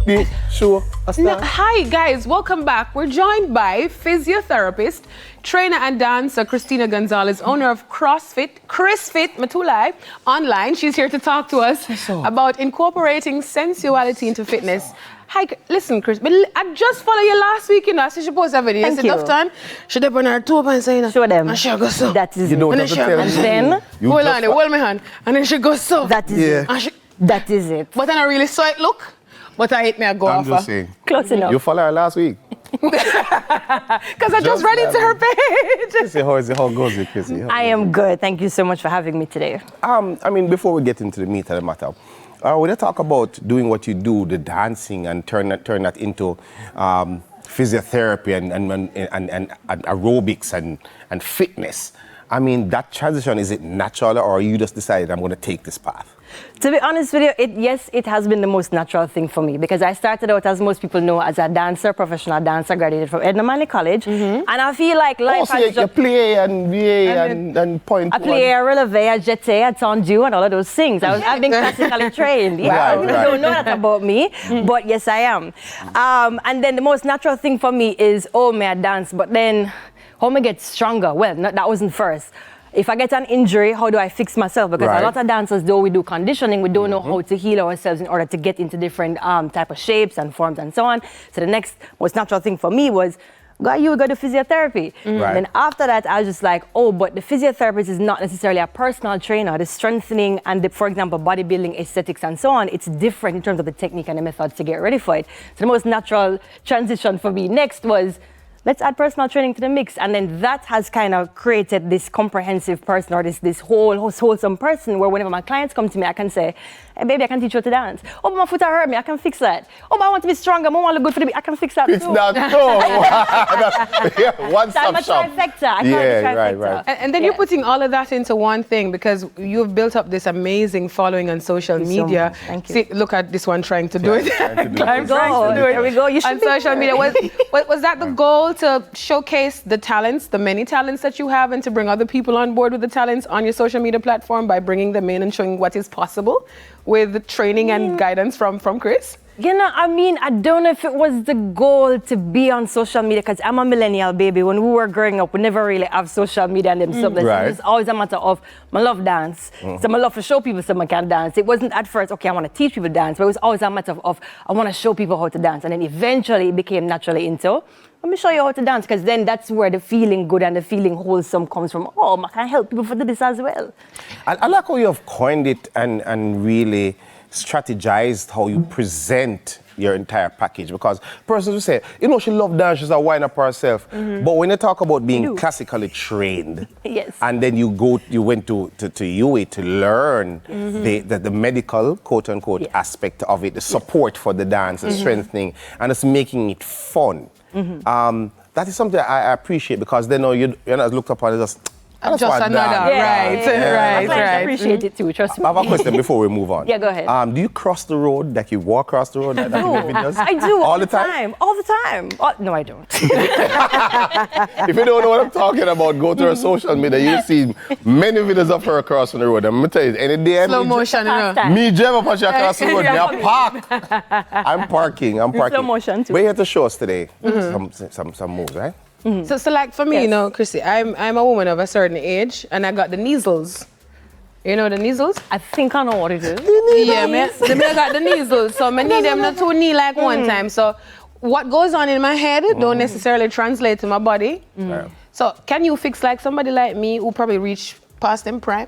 the show. Hi guys, welcome back. We're joined by physiotherapist, trainer and dancer Christina Gonzalez, owner of CrossFit, ChrisFit Matulai online. She's here to talk to us about incorporating sensuality into fitness. Hi, listen, Chris, but I just followed you last week, you know, so she posted a video. Thank you. Time, she did on her toe and saying, show them. And she goes so. That is you it. don't have to tell And me. then, Hold on, hold my hand. And then she goes so. that is it. And she, That is it. but I don't really saw it look. But I hate me a go I'm off. just saying. Close enough. You followed her last week. Because I just read into her page. Chrissy, how goes it, Chrissy? I am good. Thank you so much for having me today. I mean, before we get into the meat of the matter, when I talk about doing what you do, the dancing, and turn that into physiotherapy and aerobics and fitness, I mean, that transition, is it natural, or you just decided I'm going to take this path? To be honest with you, yes, it has been the most natural thing for me because I started out, as most people know, as a dancer, professional dancer, graduated from Edna Manley College. And I feel like life has you play and VA and point I play a releve, a jeté, a tendu, and all of those things. I've been classically trained. Yeah, Right, people right. don't know that about me, but yes, I am. And then the most natural thing for me is, may I dance? But then, how may I get stronger? Well, that wasn't first. If I get an injury, how do I fix myself? Because a lot of dancers, though we do conditioning, we don't know how to heal ourselves in order to get into different type of shapes and forms and so on. So the next most natural thing for me was, go to physiotherapy. Right. And after that, I was just like, but the physiotherapist is not necessarily a personal trainer. The strengthening and for example, bodybuilding, aesthetics and so on, it's different in terms of the technique and the methods to get ready for it. So the most natural transition for me next was, let's add personal training to the mix. And then that has kind of created this comprehensive person, or this wholesome person, where whenever my clients come to me, I can say, hey baby, I can teach you to dance. But my foot hurt me, I can fix that. But I want to be stronger, I want to look good for the beat, I can fix that too. It's not one stop I'm a shop. trifecta. I call it a trifecta. Right. And then you're putting all of that into one thing because you've built up this amazing following on social media. Thank you. See, look at this one trying to do it. There we go. You should On social media. Was that the goal, to showcase the talents, the many talents that you have, and to bring other people on board with the talents on your social media platform by bringing them in and showing what is possible with training and guidance from Chris? You know, I mean, I don't know if it was the goal to be on social media, because I'm a millennial baby. When we were growing up, we never really have social media and them stuff. Right. It's always a matter of, I love dance. So I love to show people someone can dance. It wasn't at first, okay, I want to teach people dance, but it was always a matter of I want to show people how to dance. And then eventually it became naturally into, let me show you how to dance, because then that's where the feeling good and the feeling wholesome comes from. I can help people for this as well. I like how you have coined it and really strategized how you present your entire package, because persons will say, she loves dance, she's a wind up herself. But when you talk about being classically trained, Yes. and then you went to UA to learn the medical, quote unquote, aspect of it, the support for the dance, the strengthening, and it's making it fun. That is something I appreciate, because then you're not looked upon as Just another, right. I appreciate it too, trust me. I have a question before we move on. Yeah, go ahead. Do you cross the road, like you walk across the road? Like that in videos? I do all the time. All the time. No, I don't. If you don't know what I'm talking about, go to her social media. You'll see many videos of her crossing the road. I'm going to tell you, any day Slow motion, me, Jeva, push across the road. I park. I'm parking. Slow motion too. We're here to show us today some moves, right? So like for me, Chrissy, I'm a woman of a certain age, and I got the measles. You know the measles? I think I know what it is. Yeah, I got the measles, so I need them not to knee like one time. So what goes on in my head don't necessarily translate to my body. Right. So can you fix like somebody like me who probably reach past them prime?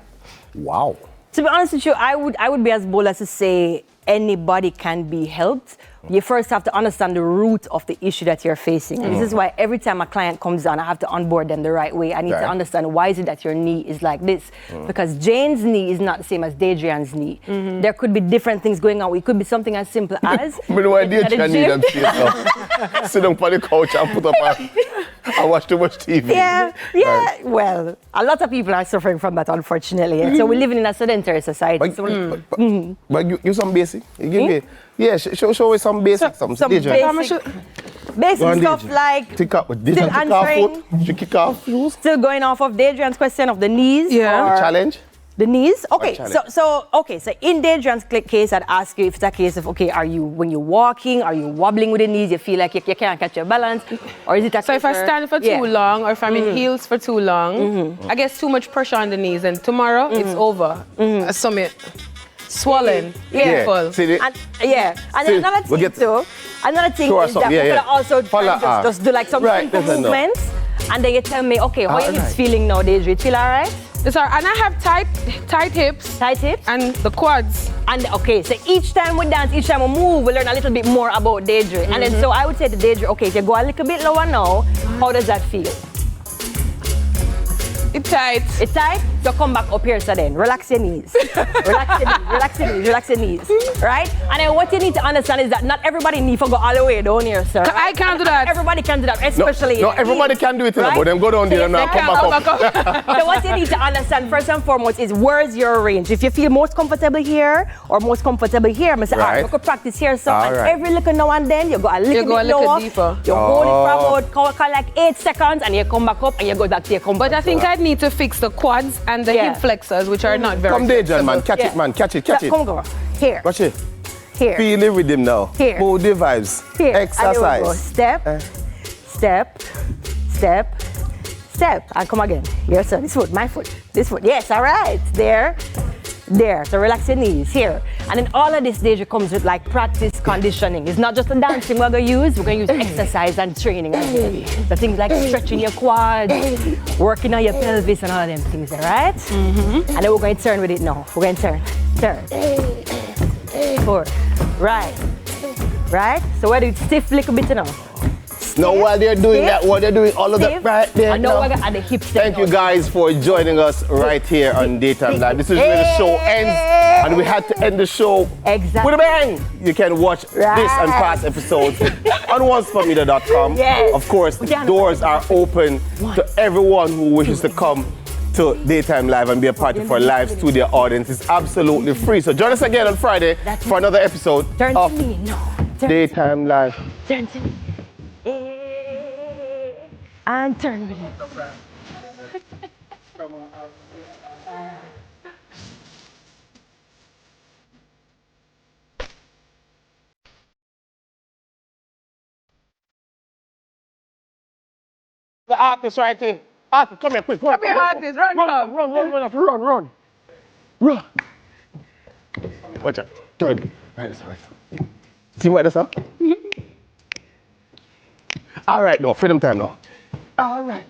Wow. To be honest with you, I would be as bold as to say anybody can be helped. You first have to understand the root of the issue that you're facing. And this is why every time a client comes on, I have to onboard them the right way. I need to understand, why is it that your knee is like this? Because Jane's knee is not the same as Deidrean's knee. There could be different things going on. It could be something as simple as... Sit down on the couch and put up I watch too much TV. Yeah. Right. Well, a lot of people are suffering from that, unfortunately. So we're living in a sedentary society. But you some basic. Show us some basic. Some basic stuff like still answering. She kick off. Still going off of Deidrean's question of the knees. Yeah. Challenge. The knees? Okay, challenge. so in Deidre's case, I'd ask you if it's a case of, okay, when you're walking, are you wobbling with the knees, you feel like you can't catch your balance? Or is it a So if I stand for too long, or if I'm in heels for too long, I get too much pressure on the knees, and tomorrow it's over. A summit. Swollen, painful. See the, And then another thing too, is that we could also just do like some simple movements, and then you tell me, okay, how your hips feeling now, Deidre? You feel all right? It's all right. And I have tight hips. Tight hips? And the quads. And okay, so each time we dance, each time we move, we learn a little bit more about Deidre. And then so I would say to Deidre, okay, if you go a little bit lower now, how does that feel? It's tight. It's tight? So come back up here, so then relax your knees. Relax your knees. Right? And then what you need to understand is that not everybody needs to go all the way down here, sir. Right? I can't do that. Everybody can do that, especially No, everybody can do it, right? But them go down there and now come back up. So what you need to understand first and foremost is where's your range. If you feel most comfortable here or most comfortable here, I'm say, we could practice here. So every little now and then you go a little bit lower. Deeper. You hold it for about like 8 seconds and you come back up and you go back to your comfort. But I think I'd need to fix the quads and the hip flexors, which are not very Come there, John, man. Catch it, man. Catch it. Come go. Here. Watch it. Here. Feel the rhythm now. Here. Hold the vibes. Here. Exercise. Step. And come again. Here, sir. This foot, my foot. This foot. Yes, all right. There. So relax your knees. Here. And then all of this Deidre comes with like practice conditioning. It's not just the dancing we're going to use. We're going to use exercise and training. The things like stretching your quads, working on your pelvis and all of them things, all right? And then we're going to turn with it now. We're going to turn. Forward. Right. So we're doing stiff little bit now. Now while they're doing that, while they're doing all of that right there. And now we're at the hips. Thank you guys for joining us right here on Daytime Live. This is where the show ends, and we had to end the show with a bang. You can watch this and past episodes on onceformedia.com. Yes. Of course, doors are open to everyone who wishes to come to Daytime Live and be a part of our live studio audience. It's absolutely free. So join us again on Friday for another episode of Daytime Live. Turn to me. And turn with it. The artist right here. Artist, come here, quick. Come here, artist. Run. Run. Watch out. Turn. Right. See what that's up? All right, no, freedom time now. All right.